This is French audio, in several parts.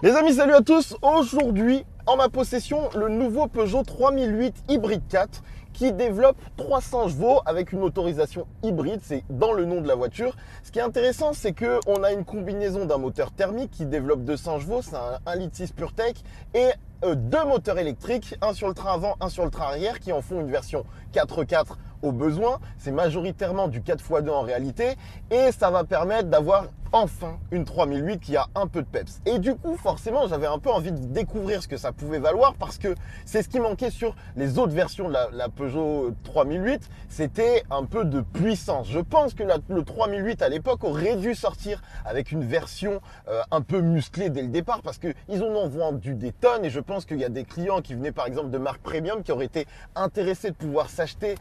Les amis, salut à tous. Aujourd'hui, en ma possession, le nouveau Peugeot 3008 Hybrid 4 qui développe 300 chevaux avec une motorisation hybride, c'est dans le nom de la voiture. Ce qui est intéressant, c'est qu'on a une combinaison d'un moteur thermique qui développe 200 chevaux, c'est un 1,6 litre PureTech, et deux moteurs électriques, un sur le train avant, un sur le train arrière, qui en font une version 4x4 au besoin. C'est majoritairement du 4x2 en réalité, et ça va permettre d'avoir enfin une 3008 qui a un peu de peps. Et du coup, forcément, j'avais un peu envie de découvrir ce que ça pouvait valoir parce que c'est ce qui manquait sur les autres versions de la Peugeot 3008, c'était un peu de puissance. Je pense que le 3008 à l'époque aurait dû sortir avec une version un peu musclée dès le départ parce qu'ils en ont vendu des tonnes et je pense qu'il y a des clients qui venaient par exemple de marques premium qui auraient été intéressés de pouvoir s'acheter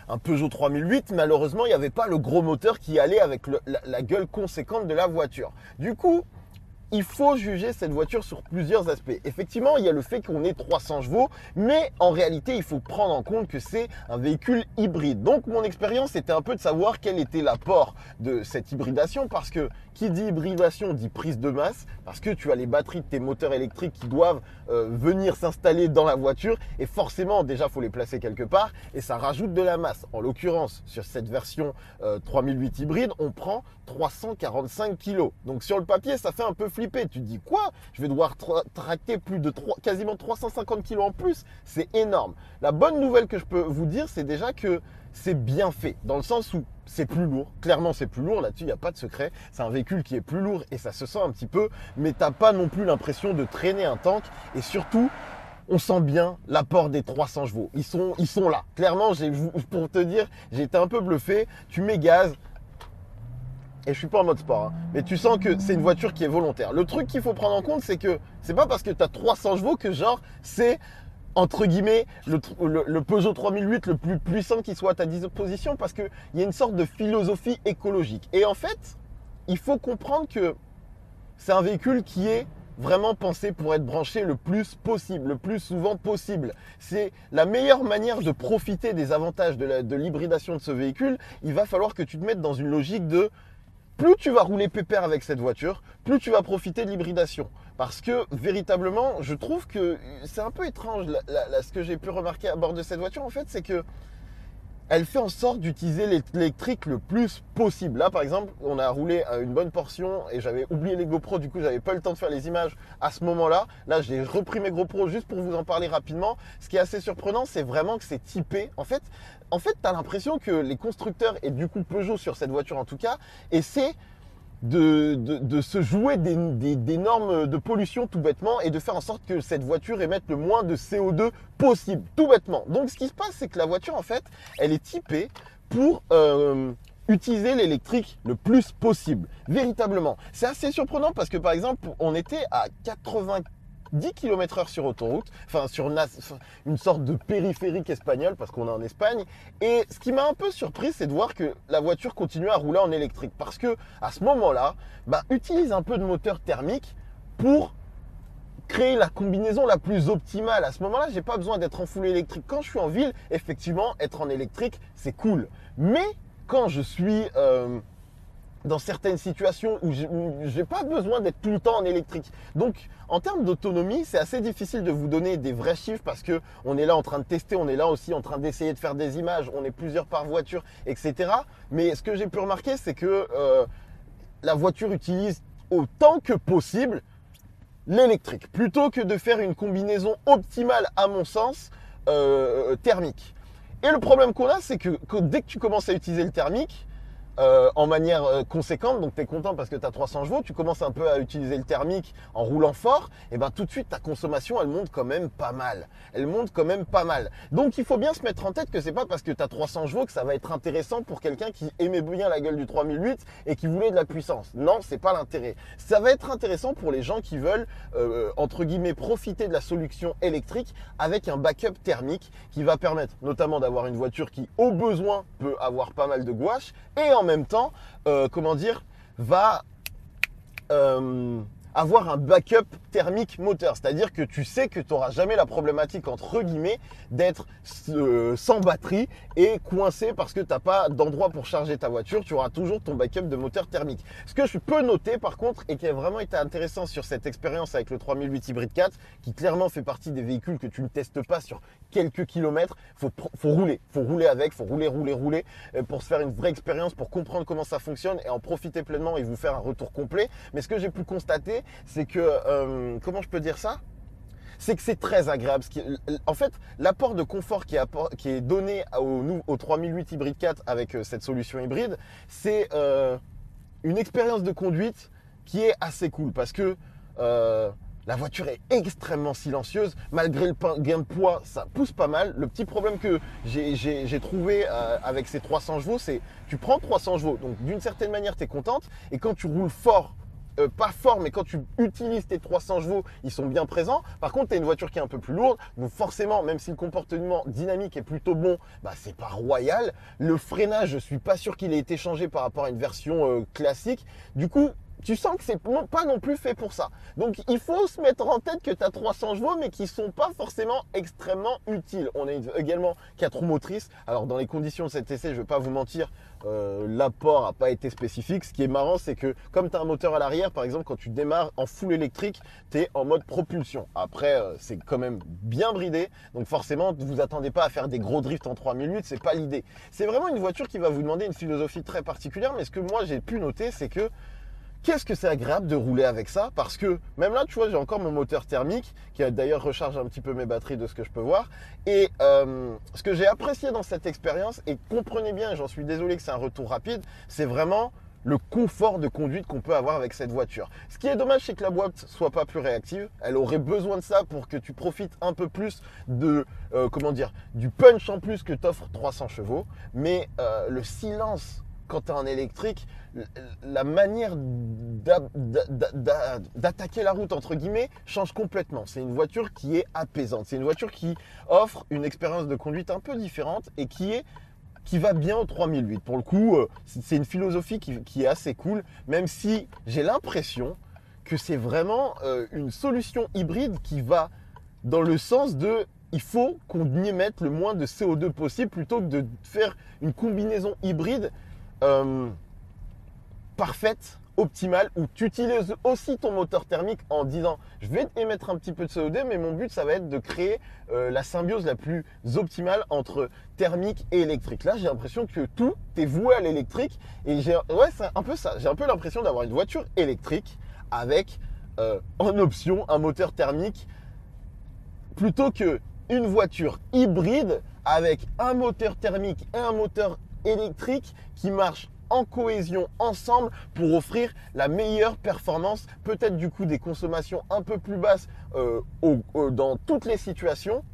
un Peugeot 3008. Malheureusement, il n'y avait pas le gros moteur qui allait avec la gueule conséquente de la voiture. Du coup, il faut juger cette voiture sur plusieurs aspects. Effectivement, il y a le fait qu'on ait 300 chevaux, mais en réalité, il faut prendre en compte que c'est un véhicule hybride. Donc, mon expérience était un peu de savoir quel était l'apport de cette hybridation, parce que qui dit hybridation dit prise de masse, parce que tu as les batteries de tes moteurs électriques qui doivent venir s'installer dans la voiture, et forcément, déjà, il faut les placer quelque part, et ça rajoute de la masse. En l'occurrence, sur cette version 3008 hybride, on prend 345 kg. Donc, sur le papier, ça fait un peu flipper. Tu te dis quoi? Je vais devoir tracter plus de quasiment 350 kg en plus. C'est énorme. La bonne nouvelle que je peux vous dire, c'est déjà que c'est bien fait. Dans le sens où c'est plus lourd. Clairement, c'est plus lourd. Là-dessus, il n'y a pas de secret. C'est un véhicule qui est plus lourd et ça se sent un petit peu. Mais tu n'as pas non plus l'impression de traîner un tank. Et surtout, on sent bien l'apport des 300 chevaux. Ils sont là. Clairement, pour te dire, j'ai été un peu bluffé. Tu mets gaz. Et je suis pas en mode sport, hein, mais tu sens que c'est une voiture qui est volontaire. Le truc qu'il faut prendre en compte, c'est que c'est pas parce que tu as 300 chevaux que genre c'est entre guillemets le Peugeot 3008 le plus puissant qui soit à ta disposition, parce qu'il y a une sorte de philosophie écologique. Et en fait, il faut comprendre que c'est un véhicule qui est vraiment pensé pour être branché le plus possible, le plus souvent possible. C'est la meilleure manière de profiter des avantages de l'hybridation de ce véhicule. Il va falloir que tu te mettes dans une logique de plus tu vas rouler pépère avec cette voiture, plus tu vas profiter de l'hybridation. Parce que véritablement, je trouve que c'est un peu étrange. Ce que j'ai pu remarquer à bord de cette voiture, en fait, c'est que elle fait en sorte d'utiliser l'électrique le plus possible. Là, par exemple, on a roulé une bonne portion et j'avais oublié les GoPro, du coup, j'avais pas eu le temps de faire les images à ce moment-là. Là, j'ai repris mes GoPro juste pour vous en parler rapidement. Ce qui est assez surprenant, c'est vraiment que c'est typé. En fait, tu as l'impression que les constructeurs, et du coup Peugeot sur cette voiture en tout cas, essaient de se jouer des normes de pollution tout bêtement et de faire en sorte que cette voiture émette le moins de CO2 possible, tout bêtement. Donc ce qui se passe, c'est que la voiture, en fait, elle est typée pour utiliser l'électrique le plus possible, véritablement. C'est assez surprenant parce que, par exemple, on était à 10 km/h sur autoroute, enfin sur une sorte de périphérique espagnol parce qu'on est en Espagne. Et ce qui m'a un peu surpris, c'est de voir que la voiture continue à rouler en électrique parce que à ce moment-là, utilise un peu de moteur thermique pour créer la combinaison la plus optimale. À ce moment-là, j'ai pas besoin d'être en full électrique. Quand je suis en ville, effectivement, être en électrique, c'est cool. Mais quand je suis dans certaines situations où j'ai pas besoin d'être tout le temps en électrique. Donc, en termes d'autonomie, c'est assez difficile de vous donner des vrais chiffres parce que on est là en train de tester, on est là aussi en train d'essayer de faire des images, on est plusieurs par voiture, etc. Mais ce que j'ai pu remarquer, c'est que la voiture utilise autant que possible l'électrique, plutôt que de faire une combinaison optimale, à mon sens, thermique. Et le problème qu'on a, c'est que dès que tu commences à utiliser le thermique, en manière conséquente, donc tu es content parce que tu as 300 chevaux, tu commences un peu à utiliser le thermique en roulant fort, et ben tout de suite ta consommation elle monte quand même pas mal. Elle monte quand même pas mal. Donc il faut bien se mettre en tête que c'est pas parce que tu as 300 chevaux que ça va être intéressant pour quelqu'un qui aimait bien la gueule du 3008 et qui voulait de la puissance. Non, c'est pas l'intérêt. Ça va être intéressant pour les gens qui veulent entre guillemets profiter de la solution électrique avec un backup thermique qui va permettre notamment d'avoir une voiture qui au besoin peut avoir pas mal de gouache et en même temps, va avoir un backup thermique moteur. C'est-à-dire que tu sais que tu n'auras jamais la problématique, entre guillemets, d'être sans batterie et coincé parce que tu n'as pas d'endroit pour charger ta voiture. Tu auras toujours ton backup de moteur thermique. Ce que je peux noter par contre et qui a vraiment été intéressant sur cette expérience avec le 3008 Hybrid 4, qui clairement fait partie des véhicules que tu ne testes pas sur quelques kilomètres, faut rouler avec, faut rouler pour se faire une vraie expérience, pour comprendre comment ça fonctionne et en profiter pleinement et vous faire un retour complet. Mais ce que j'ai pu constater, c'est que, comment je peux dire ça ? C'est que c'est très agréable. En fait, l'apport de confort qui est donné au 3008 Hybrid 4 avec cette solution hybride, c'est une expérience de conduite qui est assez cool parce que la voiture est extrêmement silencieuse. Malgré le gain de poids, ça pousse pas mal. Le petit problème que j'ai trouvé avec ces 300 chevaux, c'est tu prends 300 chevaux, donc d'une certaine manière, tu es contente. Et quand tu roules fort, pas fort, mais quand tu utilises tes 300 chevaux, ils sont bien présents. Par contre, tu as une voiture qui est un peu plus lourde. Donc forcément, même si le comportement dynamique est plutôt bon, bah, c'est pas royal. Le freinage, je suis pas sûr qu'il ait été changé par rapport à une version classique. Du coup, tu sens que c'est pas non plus fait pour ça. Donc, il faut se mettre en tête que tu as 300 chevaux, mais qui ne sont pas forcément extrêmement utiles. On a également 4 roues motrices. Alors, dans les conditions de cet essai, je ne vais pas vous mentir, l'apport n'a pas été spécifique. Ce qui est marrant, c'est que comme tu as un moteur à l'arrière, par exemple, quand tu démarres en full électrique, tu es en mode propulsion. Après, c'est quand même bien bridé. Donc, forcément, ne vous attendez pas à faire des gros drifts en 3008. Ce n'est pas l'idée. C'est vraiment une voiture qui va vous demander une philosophie très particulière. Mais ce que moi, j'ai pu noter, c'est que qu'est-ce que c'est agréable de rouler avec ça, parce que même là, tu vois, j'ai encore mon moteur thermique qui a d'ailleurs recharge un petit peu mes batteries de ce que je peux voir. Et ce que j'ai apprécié dans cette expérience, et comprenez bien, et j'en suis désolé que c'est un retour rapide, c'est vraiment le confort de conduite qu'on peut avoir avec cette voiture. Ce qui est dommage, c'est que la boîte soit pas plus réactive. Elle aurait besoin de ça pour que tu profites un peu plus de, du punch en plus que t'offre 300 chevaux. Mais le silence quand tu es en électrique, la manière d'attaquer la route, entre guillemets, change complètement. C'est une voiture qui est apaisante. C'est une voiture qui offre une expérience de conduite un peu différente et qui va bien au 3008. Pour le coup, c'est une philosophie qui est assez cool, même si j'ai l'impression que c'est vraiment une solution hybride qui va dans le sens de il faut qu'on y mette le moins de CO2 possible plutôt que de faire une combinaison hybride parfaite, optimale, où tu utilises aussi ton moteur thermique en disant je vais émettre un petit peu de CO2, mais mon but ça va être de créer la symbiose la plus optimale entre thermique et électrique. Là j'ai l'impression que tout est voué à l'électrique et c'est un peu ça. J'ai un peu l'impression d'avoir une voiture électrique avec en option un moteur thermique plutôt que une voiture hybride avec un moteur thermique et un moteur électrique qui marchent en cohésion ensemble pour offrir la meilleure performance, peut-être du coup des consommations un peu plus basses dans toutes les situations,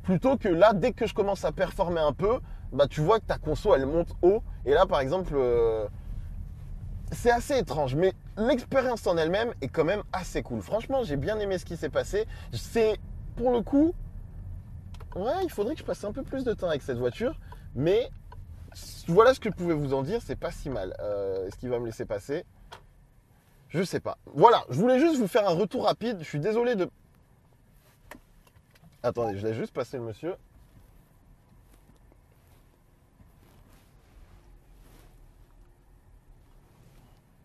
plutôt que là, dès que je commence à performer un peu, bah, tu vois que ta conso elle monte haut. Et là par exemple, c'est assez étrange, mais l'expérience en elle-même est quand même assez cool. Franchement, j'ai bien aimé ce qui s'est passé. C'est pour le coup, ouais, il faudrait que je passe un peu plus de temps avec cette voiture, mais voilà ce que je pouvais vous en dire, c'est pas si mal. Est-ce qu'il va me laisser passer? Je sais pas. Voilà, je voulais juste vous faire un retour rapide. Je suis désolé de... Attendez, je laisse juste passer le monsieur.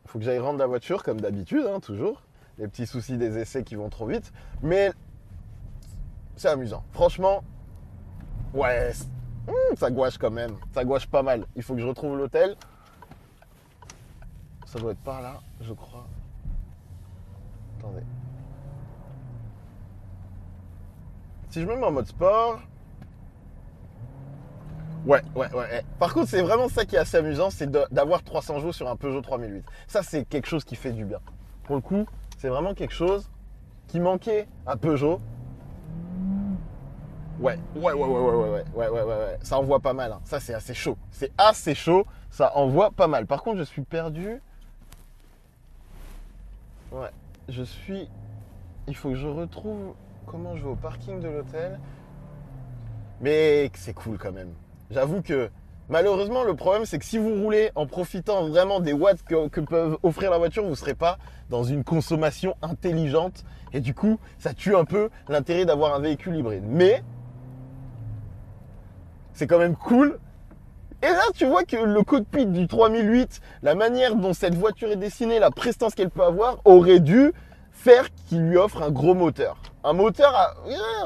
Il faut que j'aille rendre la voiture comme d'habitude, hein, toujours. Les petits soucis des essais qui vont trop vite. Mais c'est amusant. Franchement, ouais, ça gouache quand même. Ça gouache pas mal. Il faut que je retrouve l'hôtel. Ça doit être par là, je crois. Attendez. Si je me mets en mode sport... Ouais. Par contre, c'est vraiment ça qui est assez amusant, c'est d'avoir 300 chevaux sur un Peugeot 3008. Ça, c'est quelque chose qui fait du bien. Pour le coup, c'est vraiment quelque chose qui manquait à Peugeot. Ouais. Ça envoie pas mal. Hein. Ça, c'est assez chaud. C'est assez chaud. Ça envoie pas mal. Par contre, je suis perdu. Ouais. Il faut que je retrouve comment je vais au parking de l'hôtel. Mais c'est cool quand même. J'avoue que Malheureusement, le problème, c'est que si vous roulez en profitant vraiment des watts que peuvent offrir la voiture, vous ne serez pas dans une consommation intelligente. Et du coup, ça tue un peu l'intérêt d'avoir un véhicule hybride. Mais c'est quand même cool. Et là, tu vois que le cockpit du 3008, la manière dont cette voiture est dessinée, la prestance qu'elle peut avoir, aurait dû faire qu'il lui offre un gros moteur. Un moteur,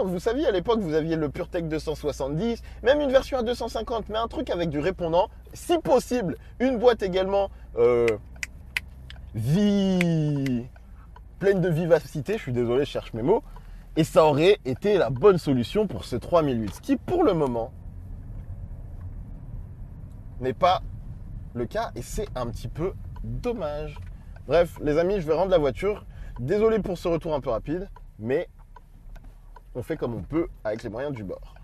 vous saviez, à l'époque, vous aviez le PureTech 270, même une version à 250, mais un truc avec du répondant. Si possible, une boîte également pleine de vivacité, je suis désolé, je cherche mes mots. Et ça aurait été la bonne solution pour ce 3008, ce qui, pour le moment, n'est pas le cas et c'est un petit peu dommage. Bref, les amis, je vais rendre la voiture. Désolé pour ce retour un peu rapide, mais on fait comme on peut avec les moyens du bord.